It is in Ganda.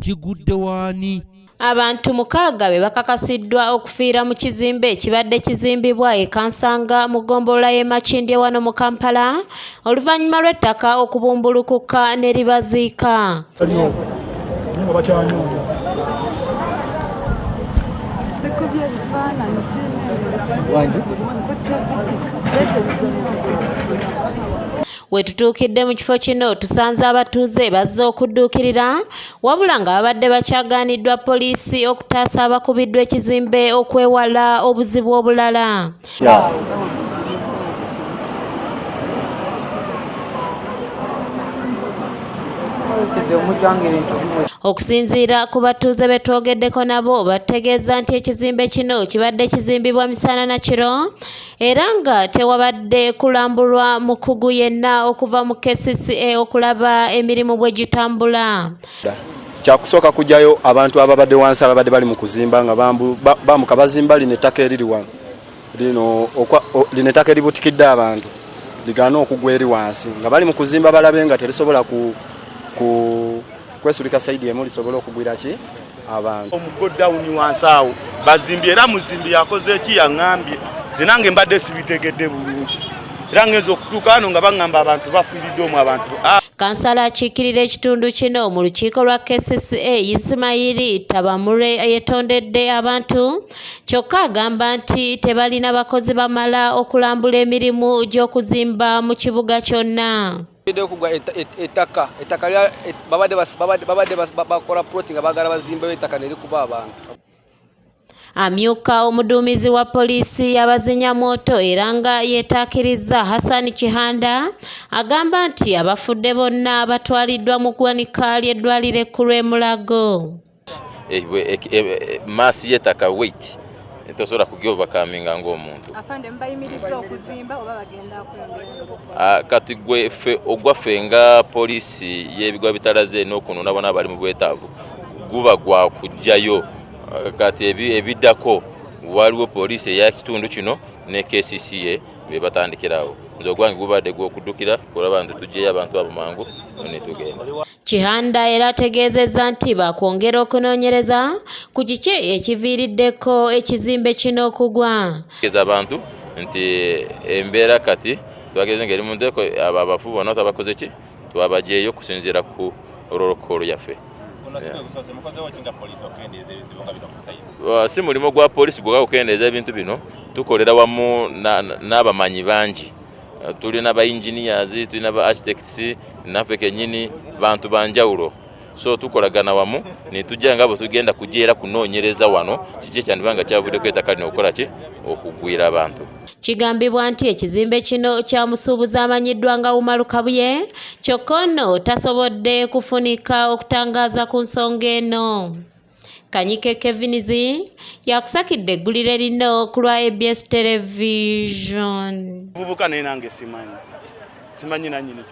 kigudde waani. Abantu 6 be bakakasiddwa okufiira mu kizimbe ekibadde kizimbibwa e Kansanga mu ggombolola y'e Makindye wano mu Kampala oluvannyuma lw'ettaka okubumbulukuka ne libaziika. Wetutuukidde mu kifo kino tusanze abatuuze bazze okudduukirira wabula nga babadde bakyagaaniddwa poliisi okutaasa abakubiddwa ekizimbe okwewala obuzibu obulala. Okusinziira ku batuuze be twogeddeko nabo bategeeza nti ekizimbe kino kibadde kizimbibwa misana na kiro era nga tewabadde kulambulwa mukugu yenna okuva mu KCCA okulaba emirimu bwe gitambula. Kyakusooka kujjayo abantu ababadde wansi ababadde bali mu kuzimba nga bambuka bazimba lino ettaka eriri wano lino ettaka eributikidde abantu ligaana okugwa eri wansi nga bali mu kuzimba balabe nga terisobola kwesulika saidi emu lisobola okugwira ki abantu. Omugodawuni wansi awo bazimbye era muzimbi yakoze eki yaŋŋambye nze nange mbadde sibitegedde bulungi era ngenza okutuuka wano nga baŋŋamba abantu bafiiridde omu abantu. Kansala akiikirira ekitundu kino mu lukiiko lwa KCCA Ismail Tabamure yeetondedde abantu kyokka agamba nti tebalina bakozi bamala okulambula emirimu gy'okuzimba mu kibuga kyonna. Ettaka babadde bakola ploti nga baagala bazimbewo ettaka ne likuba abantu. Amyuka omuduumizi wa poliisi y'abazinyamwoto era nga yeetaakiriza Hassan Kihanda agamba nti abafudde bonna batwaliddwa mu ggwanika ly'eddwaliro ekkulu e Mulago. Maasi y'ettaka weight tosobola kugyovakaminga ng'omuntu. Afande mbayimiriza okuzimba oba bagenda kwongera? Kati ogwaffe nga poliisi y'ebigwa bitalaze n'okunona bona abali mu bwetaavu guba gwa kujjayo. Kati ebiddako waliwo poliisi eya kitundu kino ne KCCA be batandikirawo. Nze ogwange gubadde gw'okuddukira kulaba nti tuggyeyo abantu abo mangu ne tugenda. Kihanda era ategeezezza nti bakwongera okunoonyereza ku kiki ekiviiriddeko ekizimbe kino okugwa. Tegeeza abantu nti embeera kati twageeze ngeri mu nteeko abafu bonna tabakoze ki twabaggyeyo okusinziira ku protocol yaffe. Si mulimo gwa poliisi gwokka kukendeeza ebintu bino, tukolera wamu n'abamanyi bangi. Tulina ba engineers, tulina ba architects, naffe kennyini bantu banjawulo. So tukolagana wamu ne tujja nga bwe tugenda kujeera kunoonyereza wano kiki ekyandibanga kyavuddeko ettaka lino okukola ki okugwira abantu. Kigambibwa nti ekizimbe kino kyamusuubuza amanyiddwa nga Umaru Kabuye kyokka ono tasobodde kufunika okutangaaza ku nsonga eno. Kanyike Kevinizi yakusakidde eggulire lino ku lwa ABS Television. Vubuka naye nange simanyi nannyini.